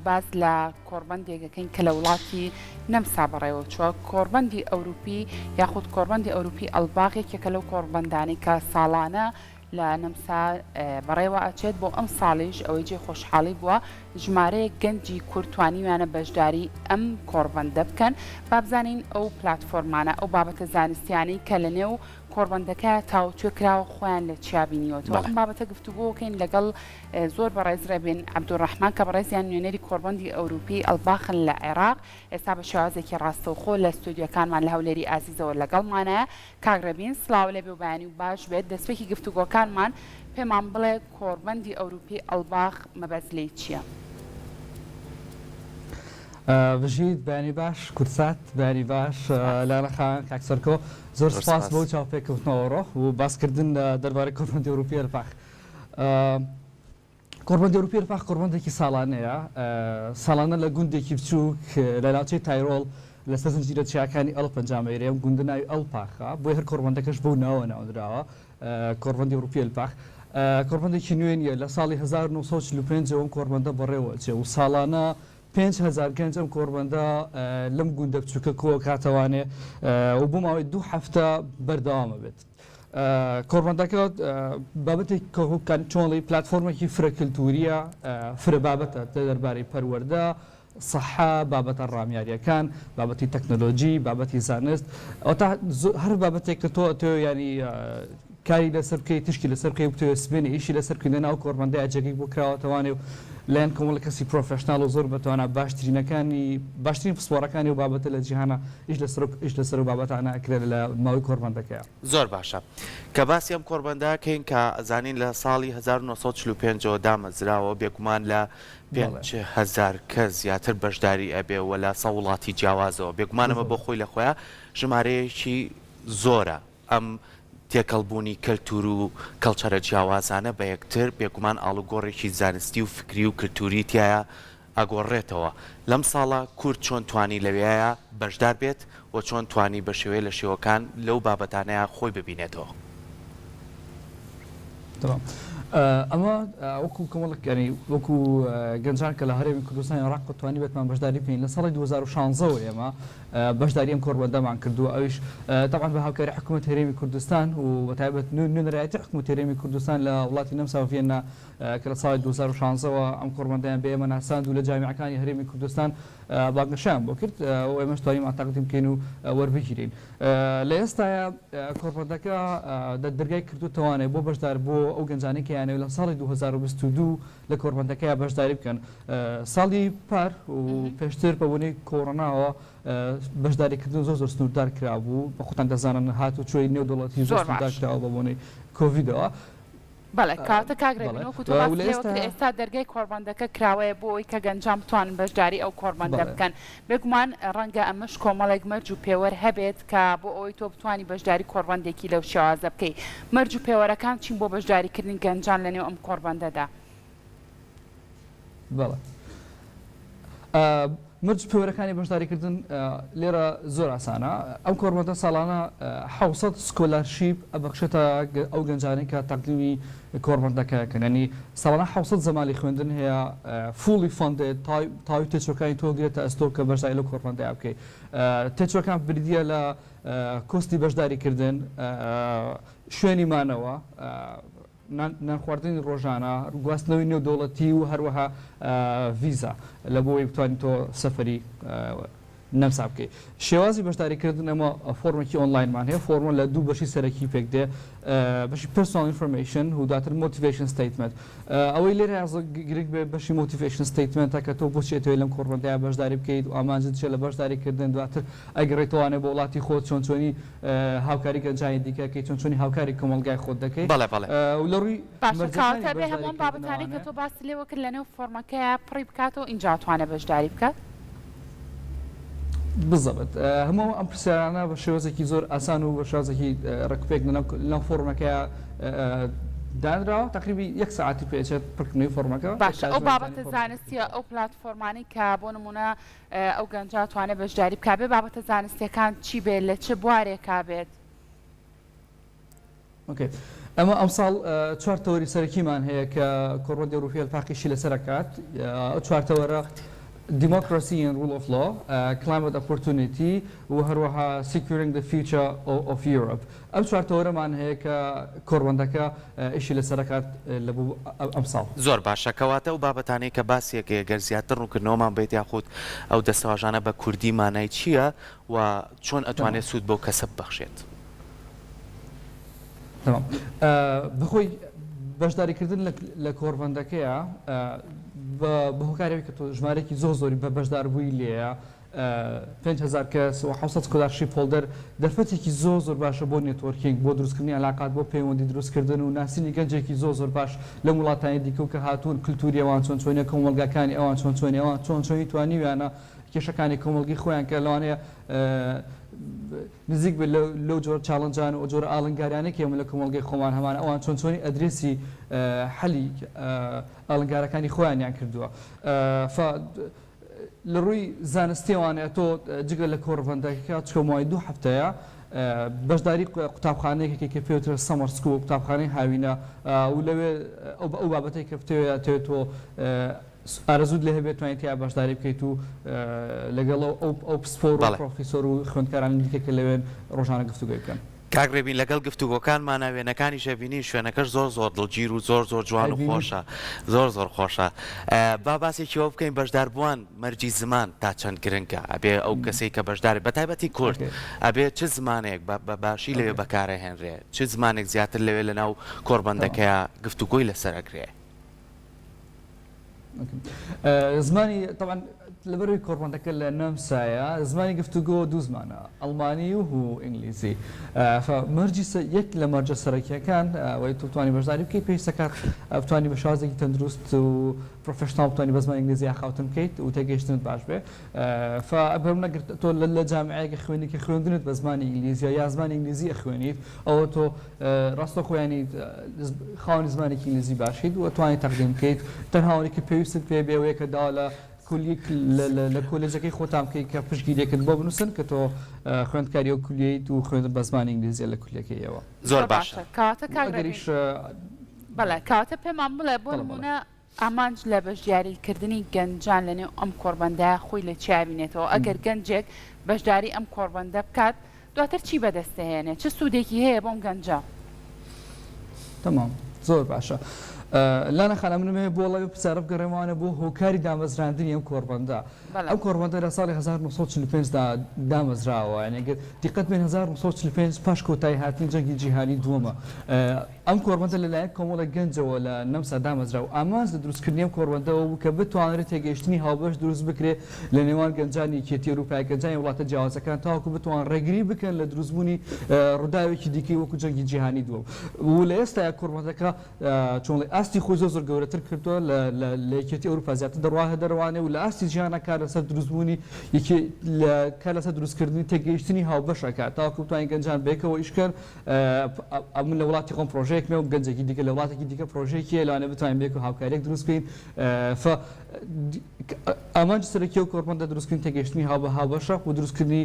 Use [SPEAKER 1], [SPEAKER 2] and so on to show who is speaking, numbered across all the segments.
[SPEAKER 1] باز لە کۆڕبەندێکەکەین کە لە وڵاتی نەمسا بەڕێوە چووە کۆڕبەندی ئەوروپی یاخود کۆڕبەندی ئەوروپی ئەلباغێکێکە لەو کۆڕبەندانی کە ساڵانە لە نەمسا بەڕێوە ئەچێت بۆ ئەم ساڵیش ئەوەی جێ خۆشحاڵی بووە ژمارەیە گەنجی کورتوانیوانە بەشداری ئەم کۆڕبەندە بکەن با بزانین ئەو پلاتفۆرمانە ئەو بابەتە زانستیانی کە لە نێو کۆڕبەندەکە تاوتوێ کراوە خۆیان لە چیابینیوەەوە ئەم بابەتە گفتوگۆکەین لەگەڵ زۆر بەڕێزرە بێن عەبدوڕەحمان کە بەڕێزیان نوێنەری کۆڕبەندی ئەوروپی ئەلباخن لە عێراق ئێستا بە شێوازێکی ڕاستەوخۆ لە ستودیۆکانمان لە هەولێری ئازیزەوە لەگەڵمانە کاگرەبین سڵاو لێ بێ و بەیانی و باش بێت دەستپێکی گفتوگۆکانمان پێمان بڵێ کۆڕبەندی ئەوروپی ئەلباخ مەبەستلەی چییە؟
[SPEAKER 2] بژیت بەیانی باش کورسات بەیانی باش لاڵەخان کاکسەرکۆ زۆر سپاس بۆ چاوپێککەوتنەوەڕۆ و باسکردن دەربارەی کۆڕبەندی ئەوروپی ئەلباخ. کۆڕبەندی ئەوروپی ئەلباخ کۆڕبەندێکی ساڵانەیە ساڵانە لە گوندێکی بچووک لە ناوچەی تایرۆڵ لەسەر زنجیرە چیاکانی ئەڵپ ئەنجامەیرێ ئەم گوندە ناوی ئەلپاخە بۆی هەر کۆڕبەندەکەش بەو ناوە ناودراوە کۆڕبەندی ئەوروپی ئەلباخ. کۆڕبەندێکی نوێنیە لە ساڵی 1945 ئەوم کۆڕبەندە بەڕێوە چێ و ساڵانە 5,000 گەنج ئەم کۆڕبەندە لەم گوندە بچووکە کۆ کاتەوانێ و بۆ ماوەی 2 هەفتە بەردەوامە بێت. کۆڕبەندەکە بابەتێک کۆکان چۆنڵی پلتفۆرمێکی فرەکلتوریە فرە بابەتە دەربارەی پەروەردە سەحا بابەتە ڕامیاریەکان بابەتی تەکنۆلۆژی بابەتی زانست هەر بابەتێک کە تۆ ینی کاری لەسەر بکەی تشکی لەسەر بکەی بتوێ سبێنی ئیشی لەسەرکردن ناو کۆڕبەندە ئاجێکی بۆ کراوەتەوانێ و لایەن کۆمەڵە کەسی پرۆفشنال و زۆر بەتوانە باشترین پسپۆڕەکانی و بابەتە لە جیهانە ئیش لەسەر و بابەتانە ئەکرێت لە ماوەی کۆڕبەندەکەیە.
[SPEAKER 3] زۆر باشە کە باسی ئەم کۆڕبەندەکەین کە ئەزانین لە ساڵی 1945 دامەزراوە بێگومان لە 5,000 کەس زیاتر بەشداری ئەبێەوە لە سە وڵاتی جیاوازەوە بێگومانەمە بۆ خۆی لە خۆیان ژمارەیەکی زۆرە ئەم تێکەڵبوونی کەلتور و کەڵچەرە جیاوازانە بە یەکتر بێگومان ئاڵوگۆڕێکی زانستی و فکری و کللتوری تایە ئەگۆڕێتەوە لەم ساڵە کورد چۆن توانی لەوەیە بەشدار بێت و چۆن توانی بە شێوەیە لە شێوەکان لەو بابەتانەیە خۆی ببینێتەوە.
[SPEAKER 2] ئەمە وەکو کۆمەڵک وەکو گەنجان کە لە هەرێمی کوردستانی عێراق توانی بێتمان بەشداری بکەین لە ساڵی 2016 ئێمە بەشداری ئەم کۆڕبەندەمان کردووە ئەویش تەبعاً بە هاوکاری حکوومەت هەرێمی کوردستان و بەتایبەت نوێنەرایەتی حکوومەت هەرێمی کوردستان لە وڵاتی نەمسا و ڤێننا کە لە ساڵی 2016 ئەم کۆڕبەندەیان بە ئێمە ناساند و لە جامیعەکانی هەرێمی کوردستان باگەشیان بۆ کرد و ئێمەش توانیمان تاقدیم بکەین و وەربگیرین. لە ئێستاە کۆڕبەندەکە دەرگای کردوتەوانێت بۆ بەشدار بۆ ئەو گەنجانەی کە یانەوە لە ساڵی 2022 لە کۆڕبەندەکەیە بەشداری بکەن. ساڵی پار و پێشتر بەبوونی کۆڕۆناوە بەشداریکردن زۆر سنووردار کرابوو بە خۆتان دەزانن هاتوچۆی نێودوڵەتی زۆر سنووردار کراوە بەبوونی کۆڤیدەوە.
[SPEAKER 1] بەڵێ کاتە کاگرێنەوەکو تۆ ئێستا دەرگای کۆڕبەندەکە کراوەیە بۆ ئەوی کە گەنجان بتوانن بەشداری ئەو کۆڕبەندە بکەن بێگومان ڕەنگە ئەمەش کۆمەڵێک مەرج و پێوەەر هەبێت کە بۆ ئەوی تۆ بتوانی بەشداری کۆڕبەندێکی لەو شێوازە بکەی مەرج و پێوەرەکان چین بۆ بەشداریکردنی گەنجان لەنێو ئەم کۆڕبەندەدا.
[SPEAKER 2] بەڵێ مەرج پێوەرەکانی بەشداریکردن لێرە زۆر ئاسانە ئەم کۆڕبەندە ساڵانە 700 سکۆلارشیپ ئەبەخشێتە ئەو گەنجانەی کە تەقدیمی کۆڕبەندەکەکەن ینی ساڵانە 700 زەمالی خوێندن هەیە فولی فۆندێت تاوی تێچۆکانی تۆ گرێتە ئەستۆ کە بەشداری لەو کۆڕبەندەیە بکەیت. تێچۆکان بریدە لە کۆستی بەشداریکردن شوێنی مانەوە نانخواردنی ڕۆژانە گواستنەوەی نێودوڵەتی و هەروەها ڤیزا لە بۆی بتوانین تۆ سەفەری نەمسا بکەیت. شێوازی بەشداریکردن ئەمە فۆرمێکی ئۆنلاینمان هەیە فۆرمە لە دوو بەشی سەرەکی پێک دێ بەشی پرسۆنال ئینفۆرمیشن و دواتر مۆتیڤیشن ستەیتمنت ئەوەی لێرە گرنگ بێ بەشی مۆتیڤیشن ستەیتمنتە کە تۆ بۆچێتەوەی لەم کۆڕبەندەیە بەشداری بکەیت و ئامانجت چێت لە بەشداریکردن دواتر ئەگەڕێتەوانێت بۆ وڵاتی خۆت چۆنچۆنی هاوکاری گەنجانی دیکەکەی چۆنچۆنی هاوکاری کۆمەلگای خۆت دەکەیت
[SPEAKER 3] و
[SPEAKER 2] لە ڕووی
[SPEAKER 1] باشکاتە بێ هەموو بابەتانی کە تۆ باسی لێوە کرد لەنێو فۆرمەکەیە پڕی بکاتەوە ئینجا توانێت بەشداری بکات.
[SPEAKER 2] بزەبێت هەموو ئەم پرسیارانە بە شێوەزێکی زۆر ئاسان و بە شێوازێکی ڕکپێک لەم فۆرمەکەیە دانراوە تقریبی 1 ساعتی پێچێت پڕکردنەوەی فۆرمەکە.
[SPEAKER 1] باشە ئەو بابەتە زانستیە ئەو پلاتفۆرمانی کە بۆ نمونە ئەو گەنجا توانێت بەشداری بکات بێ بابەتە زانستیەکان چی بێت لە چه بوارێکا بێت؟
[SPEAKER 2] ئەمە ئەمساڵ 4 تەوەری سەرەکیمان هەیە کە کۆڕبەندی ئەوروپی ئەلباخیشی لەسەر دەکات ئەو 4 تەوەرە democracy and rule of law, climate opportunity و هەروەها securing the future of Europe. ئەم چوارتەوەرەمان هەیە کە کۆڕبەندەکە ئیشی لەسەرەکات لە بۆ ئەم ساڵ.
[SPEAKER 3] زۆر باشە کەواتە و بابەتانەی کە باسیەکە گەر زیاتر ڕوونکردنەوەمان بێت یاخود ئەو دەسەواژانە بە کوردی مانای چییە و چۆن ئەتوانێت سوود بەو کەسە ببەخشێت.
[SPEAKER 2] تمام بخۆی بەشداریکردن لە کۆڕبەندەکەیە بە هۆکارێکی کە تۆ ژمارێکی زۆری بە بەشداربووی لێیە 5,000 کەس و 700 کۆدارشی پۆلدەر دەرفەتێکی زۆر باشە بۆ نێتوەرکینگ بۆ دروستکردنی علاقات بۆ پەیوەندی دروستکردن و ناسینی گەنجێکی زۆر باش لە وڵاتانی دیکە و کە هاتوون کللتوری ئەوان چۆن چۆنە کۆمەلگاکانی ئەوان چۆن چۆنی ئەوان چۆنی توانیویانە کێشەکانی کۆمەلگی خۆیان کە لەوانەیە نزیک بێت لەو جۆر چاڵنجان و جۆرە ئاڵنگاریانێکی ئێمە لە کۆمەلگەی خۆمان هەمان ئەوان چۆن چۆنی ئەدرێسی حەلی ئاڵنگارەکانی خۆیانیان کردووە. لە ڕووی زانستیوانێت تۆ جگە لە کۆڕبەندەکە چکەمای 2 هەفتەیە بەشداری قوتابخانەیەکی کە پێوترە سەمەر سکوڵ و قوتابخانەی هاوینە و لەوێ ئەو بابەتەی کە فتەوێت تۆ ئارەزوود لێ هەبێت توانێت یا بەشداری بکەیت و لەگەڵ ئەو پسپۆر و پرۆفیسۆر و خوێندکارانی دیکە کە لەوێن ڕۆژانە گفتوگوی بکەن.
[SPEAKER 3] کاگرێبین لەگەڵ گفتوگۆکانمان ناوێنەکانی شەبینی شوێنەکەش زۆر دڵگیر و زۆر جوان و خۆشە زۆر خۆشە. با باسێکیەوە بکەین بەشداربووان مەرجی زمان تا چەند گرنگە ئەبێ ئەو کەسەی کە بەشدارێت بە تایبەتی کورد ئەبێ چ زمانێک بە باشی لەوێ بەکارەهێنرێ چ زمانێک زیاتر لەوێ لەناو کۆڕبەندەکەیە گفتوگۆی لەسەرەگرێ.
[SPEAKER 2] زمانی طبعا لەبەروی کۆڕبەندەکە لە نەمسایە زمانی گفتوگۆ 2 زمانە ئەڵمانی و ئینگلیزی مەرجی یەک لە مەرجە سەرەکیەکان وی توانی بەشداری بکەیت پێویستە بتوانی بە شازێکی تەندروست و پرۆفشنال بتوانی بە زمانی ئینگلیزی خاوتن بکەیت و تێگەیشتنت باش بێ فبەرم نەگرێت تۆ لە جامعەیەکە خوێنی کە خوێندنت بە زمانی ئینگلیزی یا زمانی ئینگلیزی ئەخوێنیت ئەوە تۆ ڕاستەخۆیانی خاوەنی زمانێکی ئینگلیزی باشیت و توانی تەقدیم بکەیت تەنهاوەی کە پێویستت پێ بێ کە دا لە کولیک لە کۆلێجەکەی خۆتان بکەیت کە پشتگیریەکەت بۆ بنووسن کە تۆ خوێندکاری و کولیت و خوێندن بە زمانی ئینگلیزیە لە کولەکەیەوە.
[SPEAKER 3] زۆر باشە
[SPEAKER 1] بەڵێ کاتە پێمان بڵێ بۆ نمونە ئامانج لە بەشداریکردنی گەنجان لەنێو ئەم کۆڕبەندە خۆی لە چیابینێتەوە ئەگەر گەنجێک بەشداری ئەم کۆڕبەندە بکات دواتر چی بەدەستێنێت چه سوودێکی هەیە بۆم گەنجە؟
[SPEAKER 2] تەمام زۆر باشە. لا نەخانە منێ بۆ وڵی پرسیارە بگەڕێمانە بۆ هۆکاری دامەزراندنی ئەم کۆڕبەندە. ئەم کۆڕبەندە لە ساڵی 1945 دامەزراوە یعنی دیقەت بین 1945 پاش کۆتایی هاتنی جەنگی جیهانی دووەمە. ئەم کۆڕبەندە لەلایەن کۆمەڵە گەنجەوە لە نەمسا دامەزرا و ئامانج لە دروستکردنی ئەم کۆڕبەندەوە بوو کە بتوانێت تێگەیشتنی هاوبەش دروست بکرێت لە نێوان گەنجانی کێتی ئەوروپای گەنجانی وڵاتە جیاوازەکان تاوەکو بتوان ڕێگری بکەن لە دروستبوونی ڕووداوێکی دیکەی وەکو جەنگی جیهانی دووەم. و لە ئێستا کۆڕبەندەکە چۆن ئاستی خۆی زۆر گەورەتر کردووە لە یەکێتی ئەوروپا زیاتر دەڕواهە دەڕوانێ و لە ئاستی ژیانە کار لەسەر دروستبوونی کار لەسەر دروستکردنی تێگەیشتنی هاوبەشەکە تاوەکو بتوانین گەنجان بێکەوە ئیشکەن من لە وڵاتی خۆم پرۆژەیەک مێ و گەنجێکی دیکە لە وڵاتێکی دیکە پرۆژەیەکی لەوانێ بتوانین بێک و هاوکاریەک دروست بکەین ئامانج سەرەکی و کۆڕبەندە دروستکردنی تێگەیشتنی هاوبەشە و دروستکردنی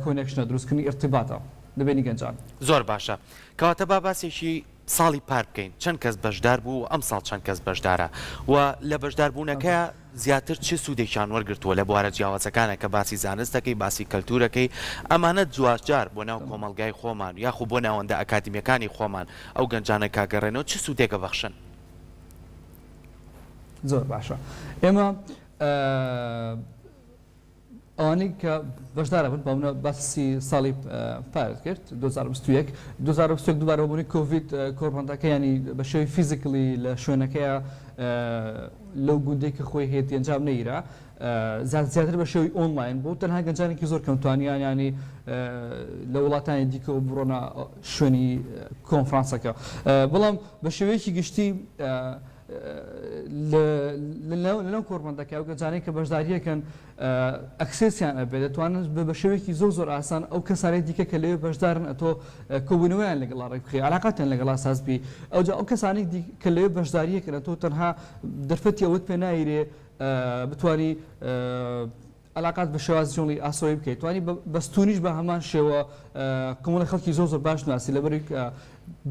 [SPEAKER 2] کۆنێکشنە دروستکردنی ئێرتیباتە لەبینی گەنجان.
[SPEAKER 3] زۆر باشە کەواتە با باسێکی ساڵی پار بکەین چەند کەس بەشدار بوو ئەم ساڵ چەند کەس بەشدارە و لە بەشداربوونەکە زیاتر چه سوودێکیان وەرگرتووە لە بوارە جیاوازەکانە کە باسی زانستەکەی باسی کەلتورەکەی ئەمانە جواشجار بۆ ناو کۆمەلگای خۆمان یاخو بۆ ناوەندە ئەکادمیەکانی خۆمان ئەو گەنجانە کاگەڕێنەوە چه سوودێکە بەخشن؟
[SPEAKER 2] زۆر باشە ئێمە ئەوانەی کە بەشدارە بن بەمونە باسی ساڵی پارێت کرد 2021 دووبارە بوونی کۆڤید کۆڕبەندەکە ینی بە شێوی فیزیکلی لە شوێنەکەیە لەو گوندەی کە خۆی هێت ئەنجام نەیرا زیاتر بە شێوی ئۆنلاین بوو تەنها گەنجانێکی زۆر کەمتوانیان ینی لە وڵاتانی دیکەەوە بڕۆنە شوێنی کۆنفرانسەکە بەڵام بە شێوەیەکی گشتی لەناو کۆڕبەندەکە و گەنجانەی کە بەشداریەکەن ئەکسسیان ئەبێ دەتوانن بە شێوەیەکی زۆر ئاسان ئەو کەسانەی دیکە کە لەوێ بەشدارن ئەتۆ کۆبوونەوەیان لەگەڵا ڕێکخی علاقاتیان لەگەڵا سازبی ئەوجا ئەو کەسانی کە لەوێ بەشداریەکەن ئەتۆ تەنها دەرفەتی ئەوت پێ نایرێ بتوانی علاقات بە شێوازی جۆڵی ئاسۆی بکەیت توانی بەستونیش بە هەمان شێوە کۆمەڵی خەڵکی زۆر باش ناسی لەبەری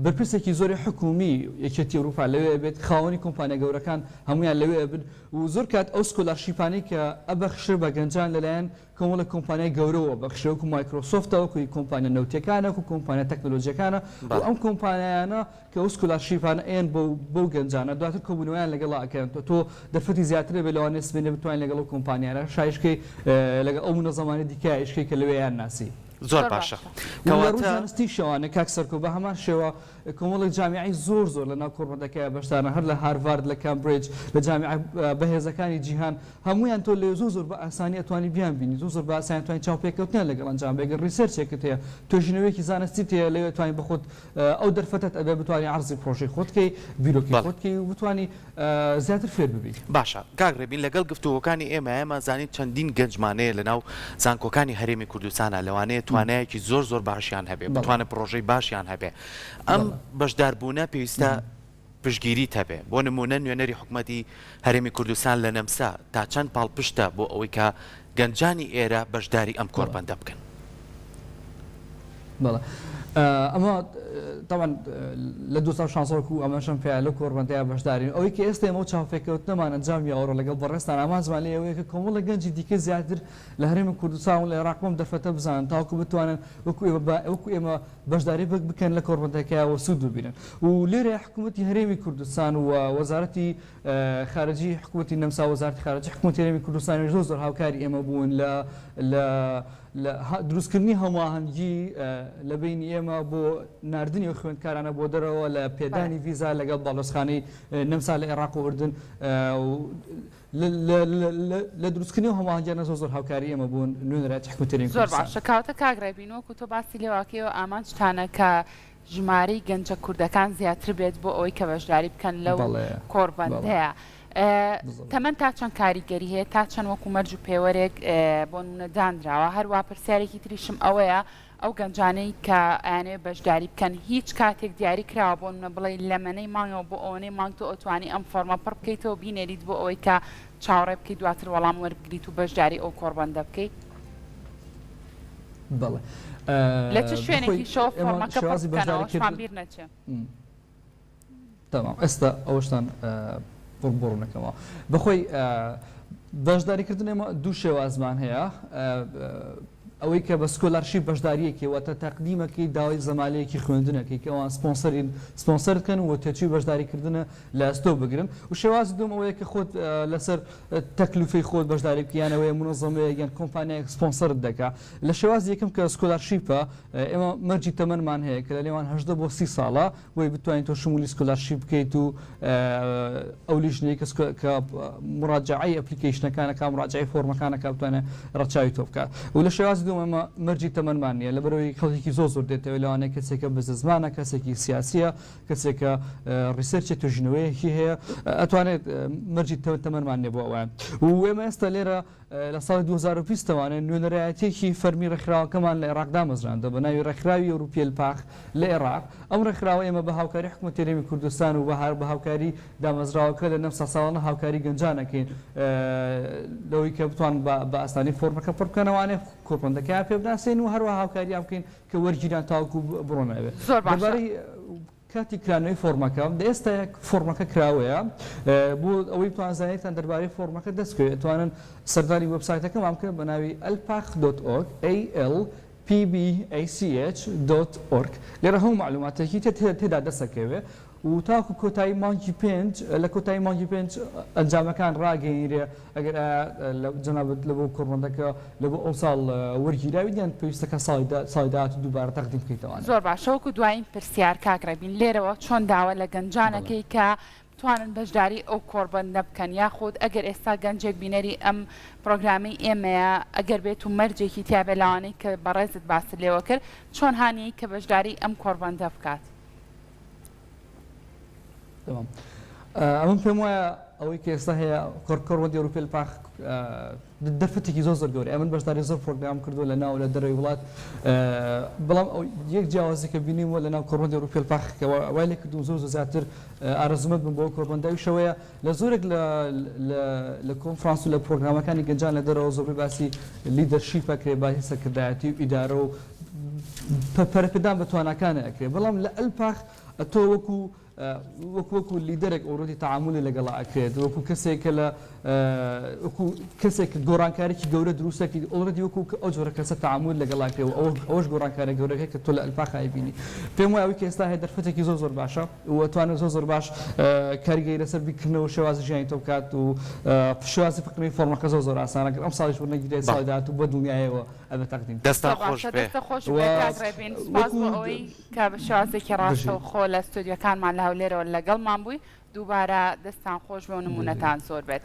[SPEAKER 2] بەرپرسێکی زۆری حکومی یەکێتی ئەوروپا لەوێ بێت خاوەنی کۆمپانیا گەورەکان هەمویان لەوێ بن و زۆر کات ئەو سکۆلارشیپانەی کە ئەبەخشر بە گەنجان لەلایەن کۆمەڵە کۆمپانیای گەورەوە بەخشەوەکو مایکرۆسۆفتەوەکوی کۆمپانیا نەوتەکانە و کۆمپانیا تەکنۆلۆژیەکانە و ئەم کۆمپانیانە کە ئەو سکۆلارشیپانە ئێن بەو گەنجانە دواتر کۆبوونەوەیان لەگەڵ ئەکەن تۆ دەرفەتی زیاترە بێ لەوانێ سبێنێ بتوانین لەگەڵ ئەو کۆمپانیانە شایشکەی لەگەڵ ئەو منەزەمانی دیکە عیشکەی کە لەوێیان ناسی
[SPEAKER 3] زۆر باشە
[SPEAKER 2] ڕووزانستی شەوانە کاک سەرکۆ بە هەمان شێوە کۆمەڵی جامیعی زۆر لە ناو کۆڕبەتەکەی بەشدارە هەر لە هاروارد لە کامبریج لە جامیع بەهێزەکانی جیهان هەمویان تۆ لێ زۆر بە ئاسانی ئەتوانی بیان بینی زۆر بە ئاسانی توانین چاوپێککەوتنیان لەگەڵ ئەنجام بێگەن ریسەرچێکت هەیە توێژینەوەیەکی زانستی هەیە لەوێ توانین بەخۆت ئەو دەرفەتت ئەبێ بتوانانی عرضی پرۆژەی خۆتکەی بیرۆکی خۆتکەی و بتوانی زیاتر فێر ببیت.
[SPEAKER 3] باشە کاگڕێبین لەگەڵ گفتووەکانی ئێمە زانیت چەندین گەنجمانەیە لەناو زانکۆکانی هەرێمی کوردستانە لەوانەیە توانایەکی زۆر باشیان هەبێ بتوانێت پرۆژەی باشیان هەبێ ئەم بەشداربوونە پێویستە پشتگیری هەبێ بۆ نمونە نوێنەری حکوومەتی هەرێمی کوردستان لە نەمسا تا چەند پاڵپشتە بۆ ئەوەی کە گەنجانی ئێرە بەشداری ئەم کۆربەندە بکەن.
[SPEAKER 2] بەڵێ ئەمە طبعا لە 2016 و ئەمەشم پێ لە کۆربەندەیە بەشدارین ئەوەی کە ئێستا ئەمە چاوپێکەوتنەمان ئەنجامی ئەوڕۆ لەگەڵ بەڕێستان ئامانجمان لێ ئەوەیە کە کۆمەڵە گەنجی دیکە زیاتر لە هەرێمی کوردستان و لە عێراقم دەرفەتە بزانن تاوەکو بتوانن وەکو ئێمە بەشداری بکەن لە کۆربەندەکەیەوە سوود ببینن و لێرە حکوومەتی هەرێمی کوردستان و وەزارەتی خارجی حکوومەتی نەمسا وەزارەتی خارجی حکوومەتی هەرێمی کوردستان زۆر هاوکاری ئێمە بوون لە دروستکردنی هەماهەنگی لە بینی ئێمە بۆ نردنی خوێندکارانە بۆ دەرەوە لە پێدانی ویزا لەگەڵ باڵۆزخانەی نەمسا لە عێراق و ئوردن لە دروستکردنی هەماهەنگیانە زۆر هاوکاری ئێمە بوون نوێنەرایەتی حکوومەتی
[SPEAKER 1] زۆر باشە کەواتە کاگڕێبین وەکو تۆ باسی لێواکەوە ئامانجتانە کە ژمارەی گەنجە کوردەکان زیاتر بێت بۆ ئەوەی کە بەشداری بکەن لەو کۆربەندەیە. تەمەەن تا چەند کاریگەری هەیە تا چەند وەکو مەرج و پێوەرێک بۆ نمونە دانراوە هەروە پرسیارێکی تریشم ئەوەیە ئەو گەنجانەی کە ئەیانێ بەشداری بکەن هیچ کاتێک دیاری کراوە بۆ نمونە بڵێ لەمەنەی مانگەوە بۆ ئەوەنەی مانگ تۆ ئەتوانی ئەم فۆرمە پڕ بکەیتەوە بینێریت بۆ ئەوەی کە چاوەڕێ بکەیت دواتر وەڵام وەربگریت و بەشداری ئەو کۆربەندە بکەیت.
[SPEAKER 2] بەڵێ
[SPEAKER 1] لە چ شوێنێکی شەوە فۆرمەکە پڕ بکەنەوەشمان بیر نەچێ.
[SPEAKER 2] تەمام ئێستا ئەوەشتان بڕبڕونەکەمەوە بەخۆی بەشداریکردن ئێمە دوو شێوازمان هەیە ئەوەی کە بە سکۆلارشیپ بەشداریەکی واتە تەقدیمەکەی داوای زەمالەیەکی خوێندنەکەی کە ئەوان سپۆنسەر بکەن و تێچووی بەشداریکردنە لە ئەستۆ بگرن و شێوازی دوم ئەوەیە کە خۆت لەسەر تەکلیفەی خۆت بەشداری بکەیانەوەی منەظەمەیە یان کۆمپانیایەک سپۆنسەرت دەکات لە شێوازی یەکەم کە سکۆلارشیپە ئێمە مەرجی تەمەنمان هەیە کە لە لێوان 18 بۆ 30 ساڵە بۆی بتوانین تۆ شمولی سکۆلارشیپ بکەیت و ئەو لیژنەیە کە مراجعەی ئەپلیکیشنەکانەکە مراجعەی فۆرمەکانەکە بتوانێت ڕەچاوی تۆ بکات و لە شێوازی ئەمە مەرجی تەمەنمان نیە لە بەرەوەی خەڵکی زۆر دێتەوە لەوانەیە کەسێکە بەزە زمانە کەسێکی سیاسیە کەسێکە ڕیسەرچی توێژینەوەیەکی هەیە ئەتوانێت مەرجی تەمەنمان نیە بۆ ئەوان و ئێمە ئێستا لێرە لە ساڵی 2020وانە نوێنەرایەتێکی فەرمی ڕێکخراوەکەمان لە عێراق دامەزراندە بە ناوی ڕێکخراوی ئەوروپیل پاخ لە عێراق ئەم ڕێکخراوە ئێمە بە هاوکاری حکوومەتی هەرێمی کوردستان و بە هاوکاری دامەزراوەکە لە نەم ساڵانە هاوکاری گەنجانەکەین لەوەی کە بتوان بە ئاسانی فۆرمەکە پڕ بکەنەوانێ کۆربەندەکەیان پێ بناسێن و هەروە هاوکاریان بکەین کە وەرگیران تاوەکو بڕۆنەوێت دەبارەی کاتی کرانەوەی فۆرمەکە ئێستا فۆرمەکە کراوەیە بۆ ئەوەی توانزانێتان دەربارەی فۆرمەکە دەستکەوێت ئەتوانن سەردانی وەبسایتەکەمان بکەن بە ناوی alpach.org alpbach.org لێرە هەموو معلوماتێکی تێدا دەسەکەوێت و تاکو کۆتایی مانگی پێنج لە کۆتایی مانگی پێنج ئەنجامەکان ڕاگەیرێ ئەگەر جەنابەت لە بۆ کۆربەندەکە لە بۆ ئەو ساڵ وەرگیراوی دیان پێویستەکە ساڵی داهات و دووبارە تەقدیم بکەیتەوە.
[SPEAKER 1] زۆر باشەوەکو دوایین پرسیار کاکڕێبین لێرەوە چۆن داوە لە گەنجانەکەی کە توانن بەشداری ئەو کۆربەندە بکەن یاخود ئەگەر ئێستا گەنجێک بینەری ئەم پرۆگرامی ئێمەیە ئەگەر بێت و مەرجێکی تیاابێ لەوانەی کە بەڕێزت باست لێوە کرد چۆن هاانیی کە بەشداری ئەم کۆربەندە بکات.
[SPEAKER 2] ئەمە پێم وایە ئەوەی کە ئێستا هەیە کۆربەندی ئەوروپیل پاخ دەرفەتێکی زۆر گەورە ئەمن بەشداری زۆر پرۆگرام کردو لە ناو لە دەروی وڵات بەڵام یەک جیاوازی کە بینیمەوە لە ناو کۆربەندی ئەوروپیل پاخەوە وای لێ کردو زۆر زیاتر ئارەزومەت بن بۆ کۆربەنداویشەوەیە لە زۆرێک لە کۆنفرانس و لە پرۆگرامەکانی گەنجان لە دەرەوە زۆر باسی لیدەرشیپەکرێ باسی سەرکردایەتی و ئیدارە و پەرپدان بە تواناکانە ئەکرێت بەڵام لە ئەلپاخ تۆ وەکو لیدەرێک ئەوڕۆتی تعاملی لەگەڵا ئەکرێت وەکو کەسێکە لە کەسێک گۆڕانکارێکی گەورە دروستێکی ئۆڵەتی وەکو ئەو جۆرە کەسە تعامل لەگەڵاکرێت ئەوش گۆڕانکارە گەورەکە کە تۆ لە ئەلپاخ ئایبینی پێم وایە کە ئێستا هەیە دەرفەتێکی زۆر باشە و توانێت زۆر باش کاریگەری لەسەر بیکردنەوە شێوازی ژیانی تۆ بکات و شێوازی فکردنەوەی فۆرمەکە زۆر ئاسانەکە ئەم ساڵیش وەرنەگیرێت ساڵی داهاتوو بۆ دنیایەوە ئەبێ تەقدیم
[SPEAKER 3] دەستان خۆش بێ
[SPEAKER 1] خۆش بێ سپاس بۆ ئەوەی کە بە شێوازێکی ڕاستەوە خۆ لە ستودیۆکانمان لە هەولێرەوە لەگەڵمان بووی دووبارە دەستان خۆش بێ و نمونەتان زۆر بێت.